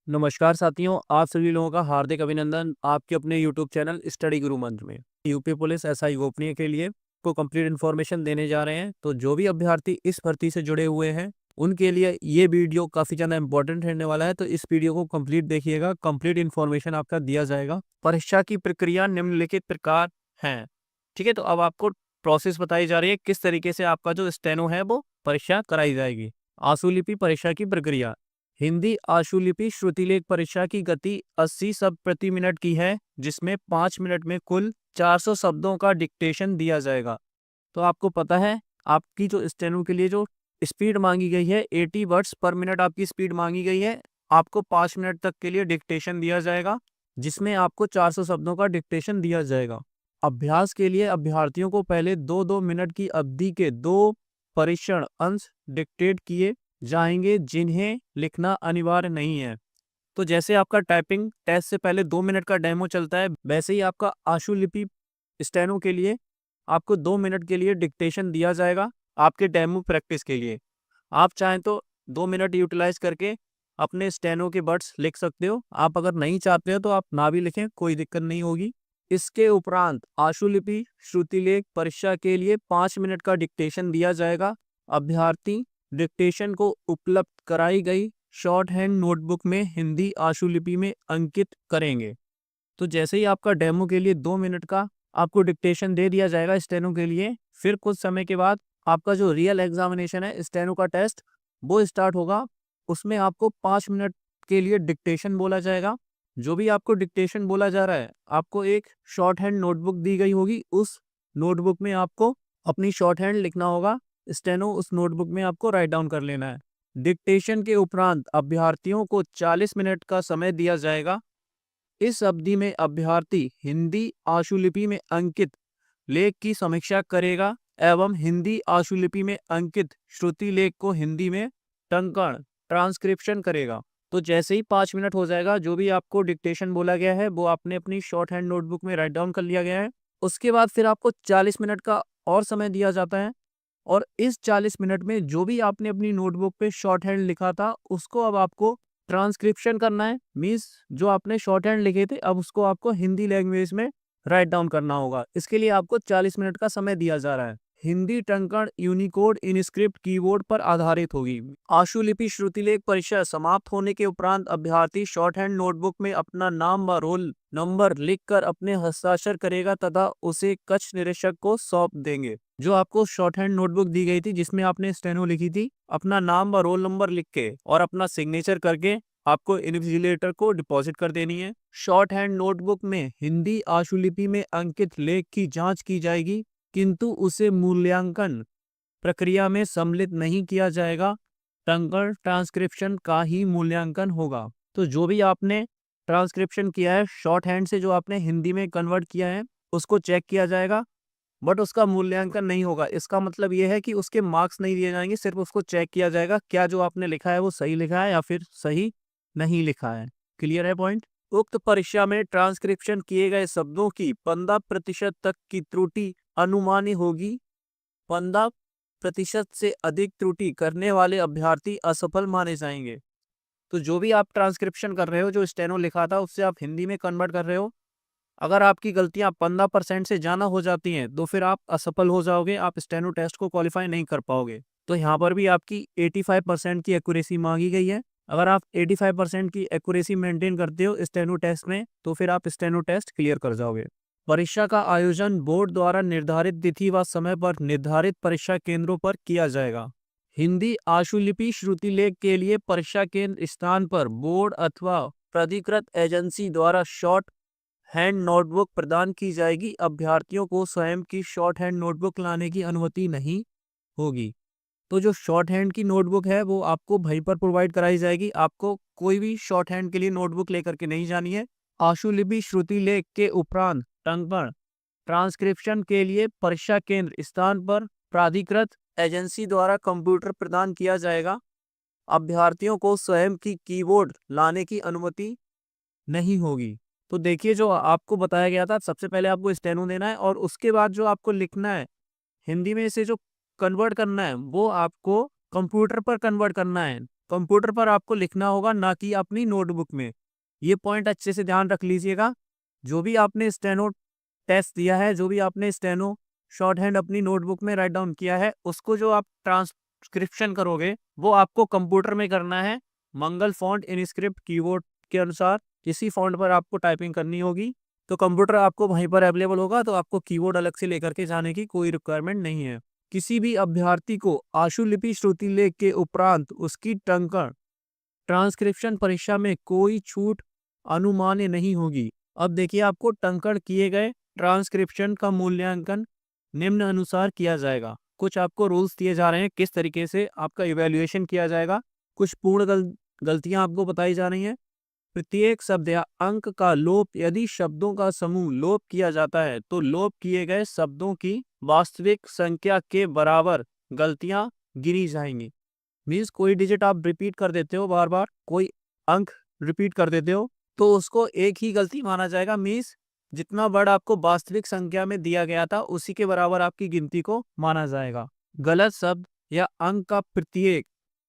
नमस्कार साथियों, आप सभी लोगों का हार्दिक अभिनंदन आपके अपने YouTube चैनल स्टडी गुरु मंच में। यूपी पुलिस एसआई गोपनीय के लिए को कंप्लीट इन्फॉर्मेशन देने जा रहे हैं। तो जो भी अभ्यर्थी इस भर्ती से जुड़े हुए हैं उनके लिए ये वीडियो काफ़ी ज़्यादा इंपॉर्टेंट रहने वाला है। तो इस वीडियो को कंप्लीट देखिएगा, कंप्लीट इन्फॉर्मेशन आपका दिया जाएगा। परीक्षा की प्रक्रिया निम्नलिखित प्रकार हैं। ठीक है, तो अब आपको प्रोसेस बताई जा रही है किस तरीके से आपका जो स्टेनो है वो परीक्षा कराई जाएगी। आशुलिपि परीक्षा की प्रक्रिया। हिंदी आशुलिपि श्रुतिलेख परीक्षा की गति 80 शब्द प्रति मिनट की है, जिसमें 5 मिनट में कुल 400 शब्दों का डिक्टेशन दिया जाएगा। तो आपको पता है आपकी जो स्टेनो के लिए जो स्पीड मांगी गई है 80 वर्ड्स पर मिनट आपकी स्पीड मांगी गई है। आपको 5 मिनट तक के लिए डिक्टेशन दिया जाएगा, जिसमें आपको 400 शब्दों का डिक्टेशन दिया जाएगा। अभ्यास के लिए अभ्यर्थियों को पहले 2-2 मिनट की अवधि के 2 परीक्षण अंश डिक्टेट किए जाएंगे, जिन्हें लिखना अनिवार्य नहीं है। तो जैसे आपका टाइपिंग टेस्ट से पहले 2 मिनट का डेमो चलता है, वैसे ही आपका आशुलिपि स्टेनो के लिए आपको 2 मिनट के लिए डिक्टेशन दिया जाएगा आपके डेमो प्रैक्टिस के लिए। आप चाहें तो 2 मिनट यूटिलाइज करके अपने स्टेनो के वर्ड्स लिख सकते हो। आप अगर नहीं चाहते हो तो आप ना भी लिखें, कोई दिक्कत नहीं होगी। इसके उपरांत आशुलिपि श्रुतिलेख परीक्षा के लिए 5 मिनट का डिक्टेशन दिया जाएगा। अभ्यर्थी डिक्टेशन को उपलब्ध कराई गई शॉर्ट हैंड नोटबुक में हिंदी आशुलिपि में अंकित करेंगे। तो जैसे ही आपका डेमो के लिए 2 मिनट का आपको डिक्टेशन दे दिया जाएगा स्टेनो के लिए, फिर कुछ समय के बाद आपका जो रियल एग्जामिनेशन है स्टेनो का टेस्ट वो स्टार्ट होगा। उसमें आपको 5 मिनट के लिए डिक्टेशन बोला जाएगा। जो भी आपको डिक्टेशन बोला जा रहा है, आपको एक शॉर्ट हैंड नोटबुक दी गई होगी, उस नोटबुक में आपको अपनी शॉर्ट हैंड लिखना होगा। स्टेनो उस नोटबुक में आपको राइट डाउन कर लेना है। डिक्टेशन के उपरांत अभ्यर्थियों को 40 मिनट का समय दिया जाएगा। इस अवधि में अभ्यर्थी हिंदी आशुलिपि में अंकित लेख की समीक्षा करेगा एवं हिंदी आशुलिपि में अंकित श्रुति लेख को हिंदी में टंकण ट्रांसक्रिप्शन करेगा। तो जैसे ही 5 मिनट हो जाएगा, जो भी आपको डिक्टेशन बोला गया है वो आपने अपनी शॉर्ट हैंड नोटबुक में राइट डाउन कर लिया गया है। उसके बाद फिर आपको 40 मिनट का और समय दिया जाता है, और इस 40 मिनट में जो भी आपने अपनी नोटबुक पे शॉर्ट हैंड लिखा था उसको अब आपको ट्रांसक्रिप्शन करना है। मीन्स जो आपने शॉर्ट हैंड लिखे थे अब उसको आपको हिंदी लैंग्वेज में राइट डाउन करना होगा। इसके लिए आपको 40 मिनट का समय दिया जा रहा है। हिंदी टंकण यूनिकोड इनस्क्रिप्ट कीबोर्ड पर आधारित होगी। आशुलिपि श्रुतिलेख परीक्षा समाप्त होने के उपरांत अभ्यर्थी शॉर्ट हैंड नोटबुक में अपना नाम व रोल नंबर लिखकर अपने हस्ताक्षर करेगा तथा उसे कक्ष निरीक्षक को सौंप देंगे। जो आपको शॉर्ट हैंड नोटबुक दी गई थी जिसमें आपने स्टेनो लिखी थी, अपना नाम व रोल नंबर लिख के और अपना सिग्नेचर करके आपको इन्विजिलेटर को डिपॉजिट कर देनी है। शॉर्ट हैंड नोटबुक में हिंदी आशुलिपि में अंकित लेख की जांच की जाएगी, किंतु उसे मूल्यांकन प्रक्रिया में सम्मिलित नहीं किया जाएगा। टंकण ट्रांसक्रिप्शन का ही मूल्यांकन होगा। तो जो भी आपने ट्रांसक्रिप्शन किया है शॉर्ट हैंड से, जो आपने हिंदी में कन्वर्ट किया है, उसको चेक किया जाएगा, बट उसका मूल्यांकन नहीं होगा। इसका मतलब यह है कि उसके मार्क्स नहीं दिए जाएंगे, सिर्फ उसको चेक किया जाएगा क्या जो आपने लिखा है वो सही लिखा है या फिर सही नहीं लिखा है। क्लियर है पॉइंट? उक्त परीक्षा में ट्रांसक्रिप्शन किए गए शब्दों की 15% तक की त्रुटि अनुमानी होगी। 15% से अधिक त्रुटि करने वाले अभ्यर्थी असफल माने जाएंगे। तो जो भी आप ट्रांसक्रिप्शन कर रहे हो, जो स्टेनो लिखा था उससे आप हिंदी में कन्वर्ट कर रहे हो, अगर आपकी गलतियां 15% से ज्यादा हो जाती हैं तो फिर आप असफल हो जाओगे, आप स्टेनो टेस्ट को क्वालिफाई नहीं कर पाओगे। तो यहाँ पर भी आपकी 85% की एक्यूरेसी मांगी गई है। अगर आप 85% की एक्यूरेसी मेंटेन करते हो स्टेनो टेस्ट में तो फिर आप स्टेनो टेस्ट क्लियर कर जाओगे। परीक्षा का आयोजन बोर्ड द्वारा निर्धारित तिथि व समय पर निर्धारित परीक्षा केंद्रों पर किया जाएगा। हिंदी आशुलिपि श्रुतिलेख के लिए परीक्षा केंद्र स्थान पर बोर्ड अथवा प्राधिकृत एजेंसी द्वारा शॉर्ट हैंड नोटबुक प्रदान की जाएगी। अभ्यर्थियों को स्वयं की शॉर्ट हैंड नोटबुक लाने की अनुमति नहीं होगी। तो जो शॉर्ट हैंड की नोटबुक है वो आपको वहीं पर प्रोवाइड कराई जाएगी। आपको कोई भी शॉर्ट हैंड के लिए नोटबुक लेकर के नहीं जानी है। आशुलिपि श्रुतिलेख के उपरांत टंकण ट्रांसक्रिप्शन के लिए परीक्षा केंद्र स्थान पर प्राधिकृत एजेंसी द्वारा कंप्यूटर प्रदान किया जाएगा। अभ्यर्थियों को स्वयं की कीबोर्ड लाने की अनुमति नहीं होगी। तो देखिए, जो आपको बताया गया था, सबसे पहले आपको स्टेनो देना है और उसके बाद जो आपको लिखना है हिंदी में से जो कन्वर्ट करना है वो आपको कंप्यूटर पर कन्वर्ट करना है। कंप्यूटर पर आपको लिखना होगा, ना कि अपनी नोटबुक में। ये पॉइंट अच्छे से ध्यान रख लीजिएगा। जो भी आपने स्टेनो टेस्ट दिया है, जो भी आपने स्टेनो शॉर्ट हैंड अपनी नोटबुक में राइट डाउन किया है, उसको जो आप ट्रांसक्रिप्शन करोगे वो आपको कंप्यूटर में करना है। मंगल फॉन्ट इनस्क्रिप्ट कीबोर्ड के अनुसार इसी फॉन्ट पर आपको टाइपिंग करनी होगी। तो कंप्यूटर आपको वहीं पर अवेलेबल होगा, तो आपको कीबोर्ड अलग से लेकर के जाने की कोई रिक्वायरमेंट नहीं है। किसी भी अभ्यर्थी को आशुलिपि श्रुति लेख के उपरांत उसकी टंकण ट्रांसक्रिप्शन परीक्षा में कोई छूट अनुमान्य नहीं होगी। अब देखिए, आपको टंकण किए गए ट्रांसक्रिप्शन का मूल्यांकन निम्न अनुसार किया जाएगा। कुछ आपको रूल्स दिए जा रहे हैं किस तरीके से आपका इवैल्यूएशन किया जाएगा। कुछ पूर्ण गलतियां आपको बताई जा रही हैं। प्रत्येक शब्द या अंक का लोप, यदि शब्दों का समूह लोप किया जाता है तो लोप किए गए शब्दों की वास्तविक संख्या के बराबर गलतियां गिनी जाएंगी। मीन्स कोई डिजिट आप रिपीट कर देते हो बार बार, कोई अंक रिपीट कर देते हो, तो उसको एक ही गलती माना जाएगा। मीन्स जितना वर्ड आपको वास्तविक संख्या में दिया गया था उसी के बराबर आपकी गिनती को माना जाएगा। गलत शब्द या अंक का प्रत्येक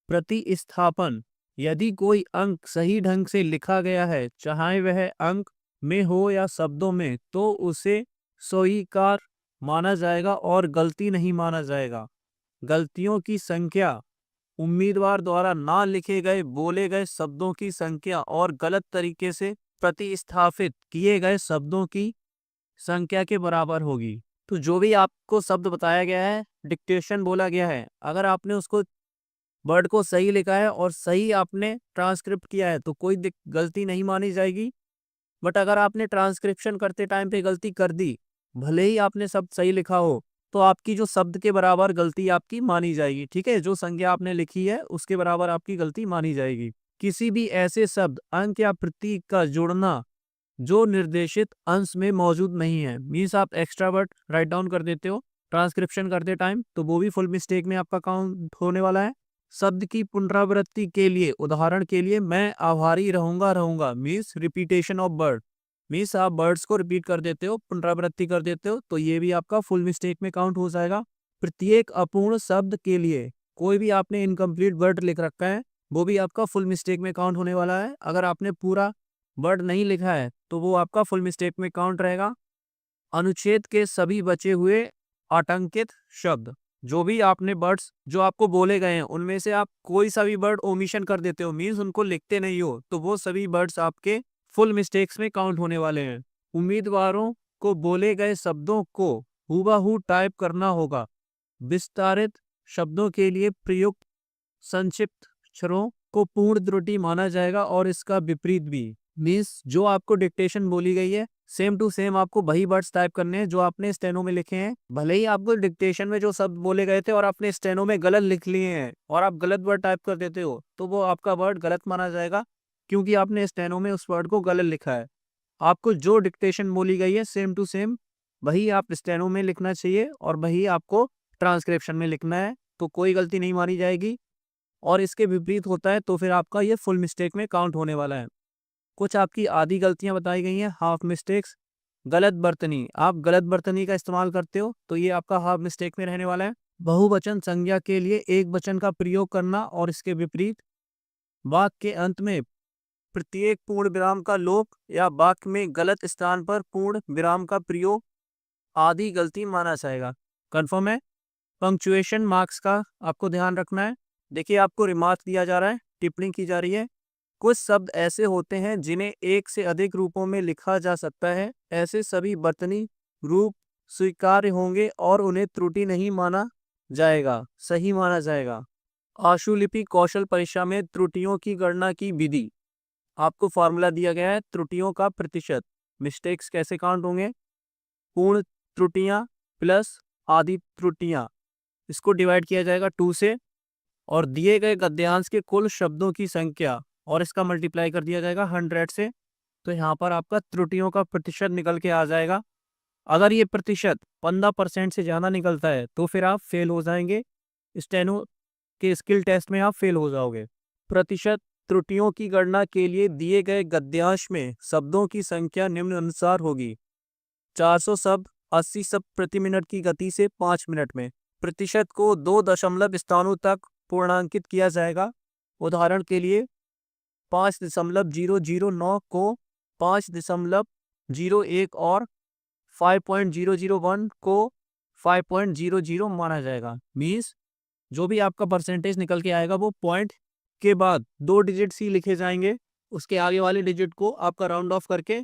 प्रतिस्थापन, यदि कोई अंक सही ढंग से लिखा गया है, चाहे वह अंक में हो या शब्दों में, तो उसे स्वीकार माना जाएगा और गलती नहीं माना जाएगा। गलतियों की संख्या उम्मीदवार द्वारा ना लिखे गए बोले गए शब्दों की संख्या और गलत तरीके से प्रतिस्थापित किए गए शब्दों की संख्या के बराबर होगी। तो जो भी आपको शब्द बताया गया है, डिक्टेशन बोला गया है, अगर आपने उसको वर्ड को सही लिखा है और सही आपने ट्रांसक्रिप्ट किया है तो कोई गलती नहीं मानी जाएगी। बट अगर आपने ट्रांसक्रिप्शन करते टाइम पे गलती कर दी, भले ही आपने शब्द सही लिखा हो, तो आपकी जो शब्द के बराबर गलती आपकी मानी जाएगी। ठीक है, जो संख्या आपने लिखी है उसके बराबर आपकी गलती मानी जाएगी। किसी भी ऐसे शब्द, अंक या प्रतीक का जोड़ना जो निर्देशित अंश में मौजूद नहीं है, मीन्स आप एक्स्ट्रा वर्ड राइट डाउन कर देते हो ट्रांसक्रिप्शन करते टाइम, तो वो भी फुल मिस्टेक में आपका काउंट होने वाला है। शब्द की पुनरावृत्ति के लिए, उदाहरण के लिए, मैं आभारी रहूंगा means repetition of word, means आप वर्ड्स को रिपीट कर देते हो, पुनरावृत्ति कर देते हो, तो ये भी आपका फुल मिस्टेक में काउंट हो जाएगा। प्रत्येक अपूर्ण शब्द के लिए कोई भी आपने इनकम्प्लीट वर्ड लिख रखा है, वो भी आपका फुल मिस्टेक में काउंट होने वाला है। अगर आपने पूरा वर्ड नहीं लिखा है तो वो आपका फुल मिस्टेक में काउंट रहेगा। अनुच्छेद के सभी बचे हुए आटंकित शब्द, जो भी आपने वर्ड्स जो आपको बोले गए हैं उनमें से आप कोई सा भी वर्ड ओमिशन कर देते हो, मीन्स उनको लिखते नहीं हो, तो वो सभी वर्ड्स आपके फुल मिस्टेक्स में काउंट होने वाले हैं। उम्मीदवारों को बोले गए शब्दों को हूबहू टाइप करना होगा। विस्तारित शब्दों के लिए प्रयुक्त संक्षिप्त अक्षरों को पूर्ण त्रुटि माना जाएगा और इसका विपरीत भी। मीन्स जो आपको डिक्टेशन बोली गई है सेम टू सेम आपको वही वर्ड्स टाइप करने हैं जो आपने स्टेनो में लिखे हैं। भले ही आपको डिक्टेशन में जो शब्द बोले गए थे और आपने स्टेनो में गलत लिख लिए हैं और आप गलत वर्ड टाइप कर देते हो, तो वो आपका वर्ड गलत माना जाएगा, क्योंकि आपने स्टेनो में उस वर्ड को गलत लिखा है। आपको जो डिक्टेशन बोली गई है सेम टू सेम वही आप स्टेनो में लिखना चाहिए और वही आपको ट्रांसक्रिप्शन में लिखना है, तो कोई गलती नहीं मानी जाएगी। और इसके विपरीत होता है तो फिर आपका ये फुल मिस्टेक में काउंट होने वाला है। कुछ आपकी आधी गलतियां बताई गई हैं, हाफ मिस्टेक्स। गलत बर्तनी, आप गलत बर्तनी का इस्तेमाल करते हो तो ये आपका हाफ मिस्टेक में रहने वाला है। बहुवचन संज्ञा के लिए एक वचन का प्रयोग करना और इसके विपरीत। वाक्य के अंत में प्रत्येक पूर्ण विराम का लोप या वाक्य में गलत स्थान पर पूर्ण विराम का प्रयोग आदि गलती माना जाएगा। कंफर्म है। पंक्चुएशन मार्क्स का आपको ध्यान रखना है। देखिए, आपको रिमार्क दिया जा रहा है, टिप्पणी की जा रही है। कुछ शब्द ऐसे होते हैं जिन्हें एक से अधिक रूपों में लिखा जा सकता है। ऐसे सभी वर्तनी रूप स्वीकार्य होंगे और उन्हें त्रुटि नहीं माना जाएगा, सही माना जाएगा। आशुलिपि कौशल परीक्षा में त्रुटियों की गणना की विधि, आपको फॉर्मूला दिया गया है त्रुटियों का प्रतिशत। मिस्टेक्स कैसे काउंट होंगे? पूर्ण त्रुटियां प्लस आधी त्रुटियां, इसको डिवाइड किया जाएगा 2 से, और दिए गए गद्यांश के कुल शब्दों की संख्या और इसका मल्टीप्लाई कर दिया जाएगा 100 से। तो यहाँ पर आपका त्रुटियों का प्रतिशत निकल के आ जाएगा। अगर ये प्रतिशत 15% से ज़्यादा निकलता है तो फिर आप फेल हो जाएंगे, स्टेनो के स्किल टेस्ट में आप फेल हो जाओगे। प्रतिशत त्रुटियों की गणना के लिए दिए गए गद्यांश में शब्दों की संख्या निम्न अनुसार होगी। 400 शब्द 80 शब्द प्रति मिनट की गति से 5 मिनट में। प्रतिशत को 2 दशमलव स्थानों तक पूर्णांकित किया जाएगा। उदाहरण के लिए 5.009 को 5.01 और 5.001 को 5.00 माना जाएगा। मीन्स जो भी आपका परसेंटेज निकल के आएगा वो पॉइंट के बाद 2 डिजिट्स ही लिखे जाएंगे, उसके आगे वाले डिजिट को आपका राउंड ऑफ करके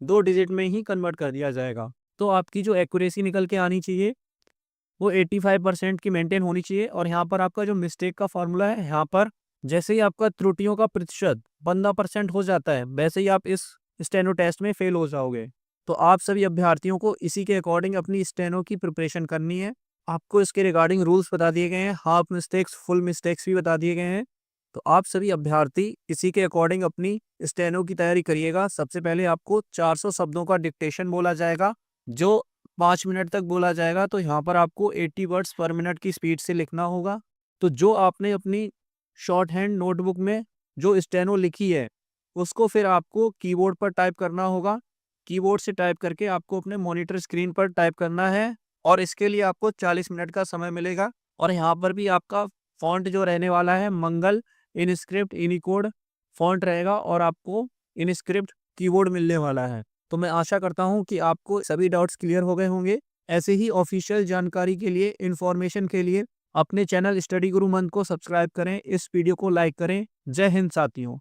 2 डिजिट में ही कन्वर्ट कर दिया जाएगा। तो आपकी जो एक्यूरेसी निकल के आनी चाहिए वो 85% की मेंटेन होनी चाहिए। और यहाँ पर आपका जो मिस्टेक का फॉर्मूला है, यहाँ पर जैसे ही आपका त्रुटियों का प्रतिशत 15% हो जाता है, वैसे ही आप इस स्टेनो टेस्ट में फेल हो जाओगे। तो आप सभी अभ्यर्थियों को इसी के अकॉर्डिंग अपनी स्टेनो की प्रिपरेशन करनी है। आपको इसके रिगार्डिंग रूल्स बता दिए गए हैं, हाफ मिस्टेक्स, फुल मिस्टेक्स भी बता दिए गए हैं। तो आप सभी अभ्यर्थी इसी के अकॉर्डिंग अपनी स्टेनो की तैयारी करिएगा। सबसे पहले आपको 400 शब्दों का डिक्टेशन बोला जाएगा, जो 5 मिनट तक बोला जाएगा। तो यहाँ पर आपको 80 वर्ड्स पर मिनट की स्पीड से लिखना होगा। तो जो आपने अपनी शॉर्ट हैंड नोटबुक में जो स्टेनो लिखी है, उसको फिर आपको कीबोर्ड पर टाइप करना होगा। कीबोर्ड से टाइप करके आपको अपने मॉनिटर स्क्रीन पर टाइप करना है, और इसके लिए आपको 40 मिनट का समय मिलेगा। और यहाँ पर भी आपका फॉन्ट जो रहने वाला है, मंगल इनस्क्रिप्ट यूनिकोड फॉन्ट रहेगा, और आपको इनस्क्रिप्ट कीबोर्ड मिलने वाला है। तो मैं आशा करता हूँ कि आपको सभी डाउट्स क्लियर हो गए होंगे। ऐसे ही ऑफिशियल जानकारी के लिए, इन्फॉर्मेशन के लिए अपने चैनल स्टडी गुरु मंत्र को सब्सक्राइब करें, इस वीडियो को लाइक करें। जय हिंद साथियों।